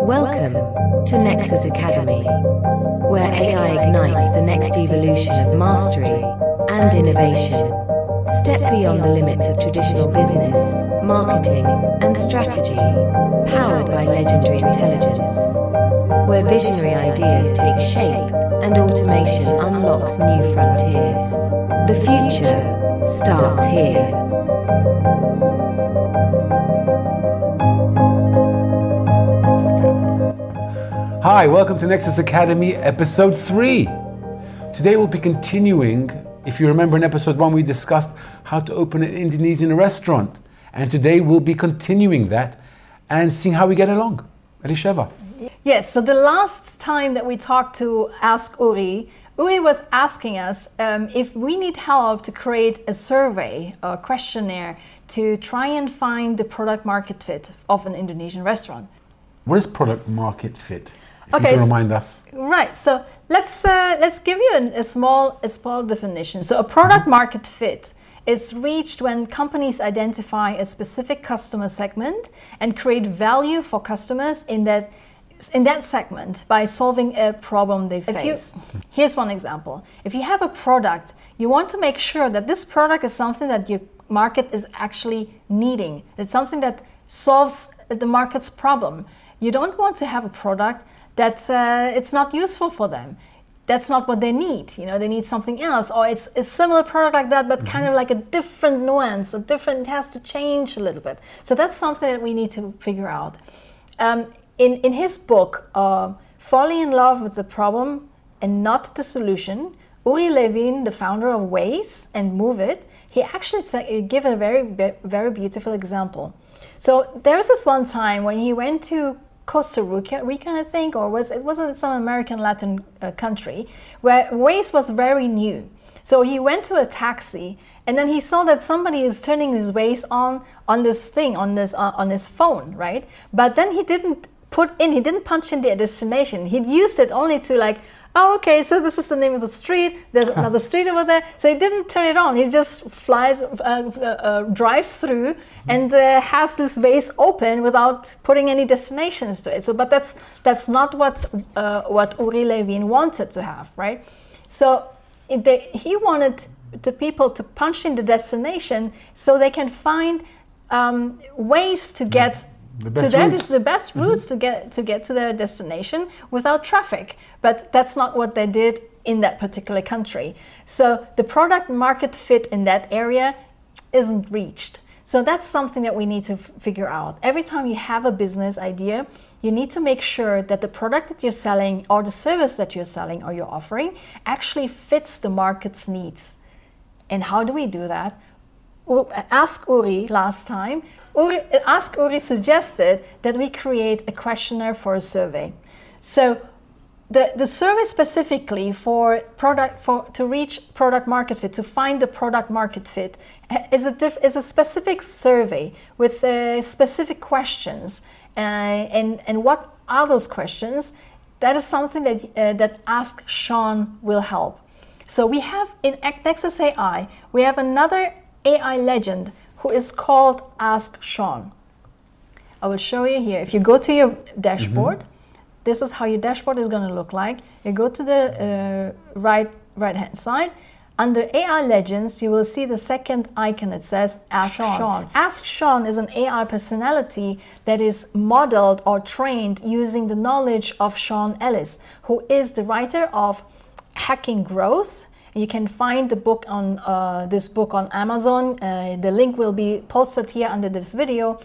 Welcome to Nexus Academy, where AI ignites the next evolution of mastery and innovation. Step beyond the limits of traditional business, marketing, and strategy, powered by legendary intelligence, where visionary ideas take shape and automation unlocks new frontiers. The future starts here. Hi, welcome to Nexus Academy, episode 3. Today we'll be continuing. If you remember in episode 1, we discussed how to open an Indonesian restaurant. And today we'll be continuing that and seeing how we get along. Elisheva. Yes, so the last time that we talked to Ask Uri was asking us if we need help to create a survey or questionnaire to try and find the product market fit of an Indonesian restaurant. What is product market fit? If Okay, you can remind us. Right. So let's give you a small definition. So a product market fit is reached when companies identify a specific customer segment and create value for customers in that segment by solving a problem they face. Here's one example. If you have a product, you want to make sure that this product is something that your market is actually needing. It's something that solves the market's problem. You don't want to have a product that it's not useful for them. That's not what they need. You know, they need something else, or it's a similar product like that, but kind of like a different nuance, it has to change a little bit. So that's something that we need to figure out. In his book, Falling in Love with the Problem and Not the Solution, Uri Levin, the founder of Waze and Move It, he actually gave a very beautiful example. So there was this one time when he went to Costa Rica, I think, or it wasn't some American Latin country, where Waze was very new. So he went to a taxi, and then he saw that somebody is turning his Waze on this thing, on his phone, right? But then he didn't punch in their destination. He used it only to like, oh, okay, so this is the name of the street. There's another street over there. So he didn't turn it on. He just drives through and has this Waze open without putting any destinations to it. So, but that's not what Uri Levin wanted to have, right? So he wanted the people to punch in the destination so they can find ways to get the best routes to get to their destination without traffic. But that's not what they did in that particular country. So the product market fit in that area isn't reached. So that's something that we need to figure out. Every time you have a business idea, you need to make sure that the product that you're selling or the service that you're selling or you're offering actually fits the market's needs. And how do we do that? Ask Uri last time. Ask Uri suggested that we create a questionnaire for a survey. So the survey specifically to reach product market fit, to find the product market fit, is a specific survey with specific questions. And what are those questions? That is something that Ask Sean will help. So we have in Nexus AI, we have another AI legend who is called Ask Sean. I will show you here. If you go to your dashboard, this is how your dashboard is going to look like. You go to the right-hand side. Under AI Legends, you will see the second icon that says Ask Sean. Ask Sean is an AI personality that is modeled or trained using the knowledge of Sean Ellis, who is the writer of Hacking Growth. You can find the book on this book on Amazon. The link will be posted here under this video.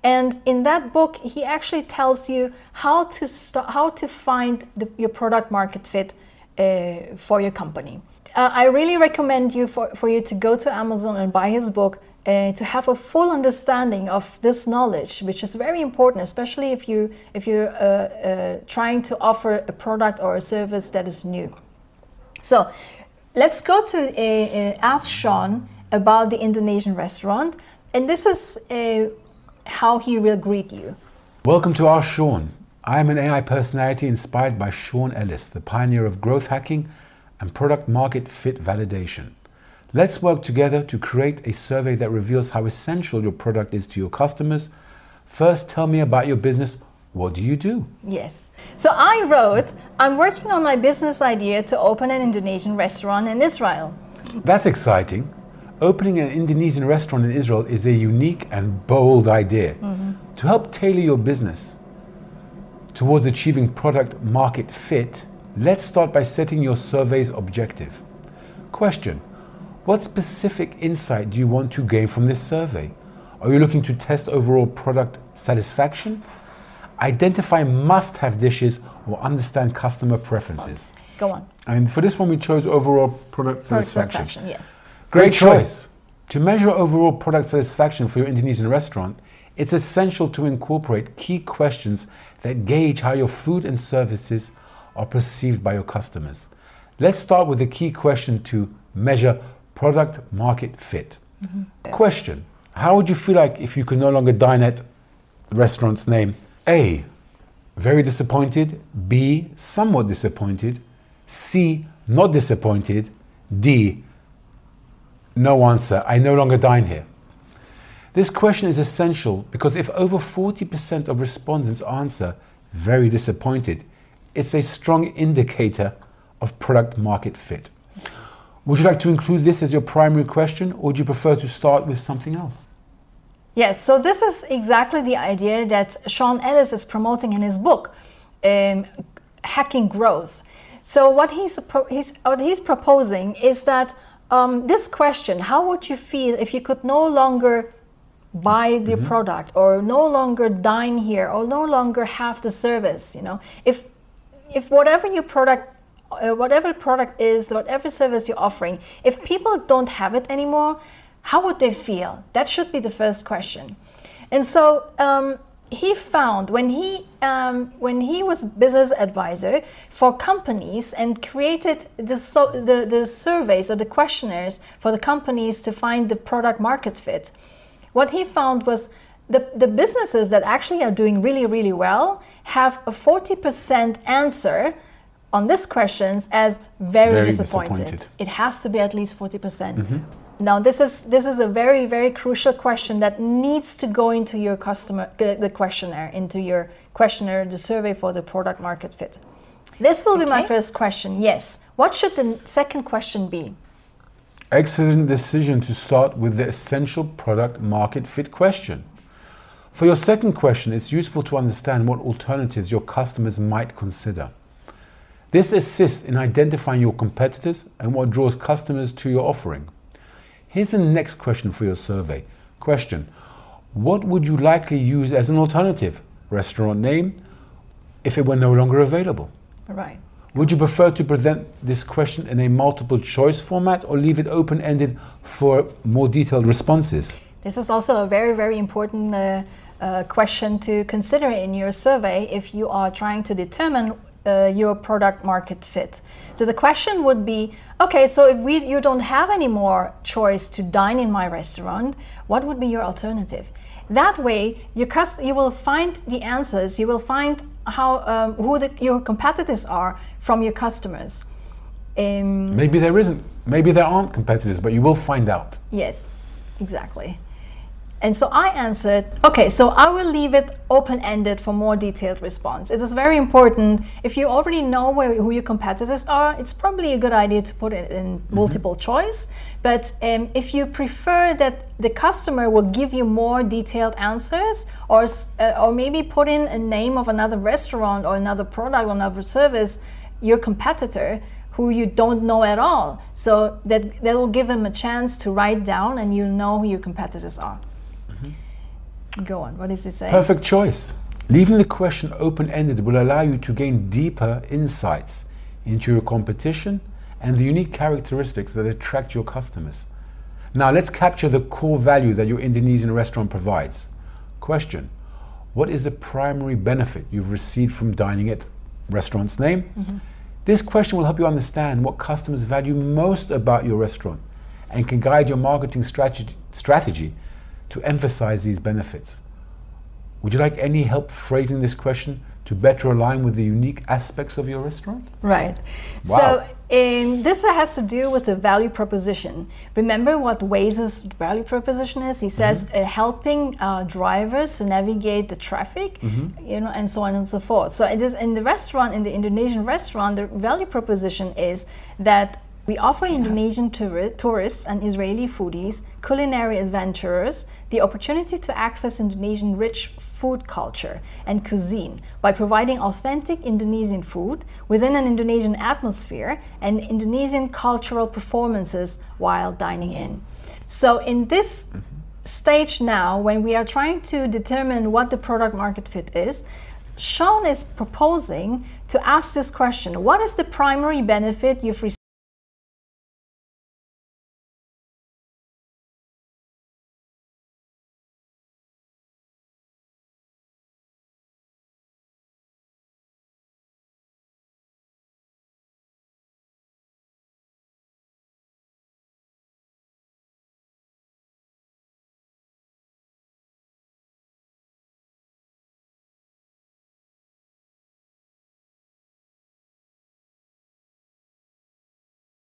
And in that book, he actually tells you how to find your product market fit for your company. I really recommend you for you to go to Amazon and buy his book to have a full understanding of this knowledge, which is very important, especially if you're trying to offer a product or a service that is new. So let's go to Ask Sean about the Indonesian restaurant, and this is how he will greet you. Welcome to Ask Sean. I am an AI personality inspired by Sean Ellis, the pioneer of growth hacking and product market fit validation. Let's work together to create a survey that reveals how essential your product is to your customers. First, tell me about your business. what do you do? Yes. So I wrote, I'm working on my business idea to open an Indonesian restaurant in Israel. That's exciting. Opening an Indonesian restaurant in Israel is a unique and bold idea. To help tailor your business towards achieving product market fit, let's start by setting your survey's objective. Question: what specific insight do you want to gain from this survey? Are you looking to test overall product satisfaction, identify must-have dishes, or understand customer preferences? Go on. And for this one, we chose overall product satisfaction. Yes. Great choice. To measure overall product satisfaction for your Indonesian restaurant, it's essential to incorporate key questions that gauge how your food and services are perceived by your customers. Let's start with the key question to measure product market fit. Question: how would you feel like if you could no longer dine at the restaurant's name? A, very disappointed. B, somewhat disappointed. C, not disappointed. D, no answer, I no longer dine here. This question is essential because if over 40% of respondents answer very disappointed, it's a strong indicator of product market fit. Would you like to include this as your primary question, or would you prefer to start with something else? Yes, so this is exactly the idea that Sean Ellis is promoting in his book, Hacking Growth. So what he's proposing is that this question, how would you feel if you could no longer buy the product, or no longer dine here, or no longer have the service? You know, if whatever your product, whatever product is, whatever service you're offering, if people don't have it anymore, how would they feel? That should be the first question. And so he found when he was business advisor for companies and created the surveys or the questionnaires for the companies to find the product market fit, what he found was the businesses that actually are doing really, really well have a 40% answer on these questions as very disappointed. It has to be at least 40%. Now, this is a very, very crucial question that needs to go into your the questionnaire, the survey for the product market fit. This will be my first question. Yes. What should the second question be? Excellent decision to start with the essential product market fit question. For your second question, it's useful to understand what alternatives your customers might consider. This assists in identifying your competitors and what draws customers to your offering. Here's the next question for your survey. Question: what would you likely use as an alternative restaurant name if it were no longer available? Right. Would you prefer to present this question in a multiple choice format, or leave it open-ended for more detailed responses? This is also a very, very important question to consider in your survey if you are trying to determine your product market fit. So the question would be, okay, so if you don't have any more choice to dine in my restaurant, what would be your alternative? That way, you will find the answers. You will find how who your competitors are from your customers. Maybe there isn't. Maybe there aren't competitors, but you will find out. Yes, exactly. And so I answered, okay, so I will leave it open-ended for more detailed response. It is very important. If you already know who your competitors are, it's probably a good idea to put it in multiple choice. But if you prefer that the customer will give you more detailed answers, or maybe put in a name of another restaurant or another product or another service, your competitor, who you don't know at all. So that will give them a chance to write down, and you know who your competitors are. Go on, what does it say? Perfect choice. Leaving the question open-ended will allow you to gain deeper insights into your competition and the unique characteristics that attract your customers. Now let's capture the core value that your Indonesian restaurant provides. Question: what is the primary benefit you've received from dining at restaurant's name? This question will help you understand what customers value most about your restaurant and can guide your marketing strategy to emphasize these benefits. Would you like any help phrasing this question to better align with the unique aspects of your restaurant? Right. Wow. So this has to do with the value proposition. Remember what Waze's value proposition is? He says helping drivers to navigate the traffic, and so on and so forth. So it is in the restaurant, in the Indonesian restaurant, the value proposition is that we offer Indonesian tourists and Israeli foodies, culinary adventurers, the opportunity to access Indonesian rich food culture and cuisine by providing authentic Indonesian food within an Indonesian atmosphere and Indonesian cultural performances while dining in. So in this stage now, when we are trying to determine what the product market fit is, Sean is proposing to ask this question: what is the primary benefit you've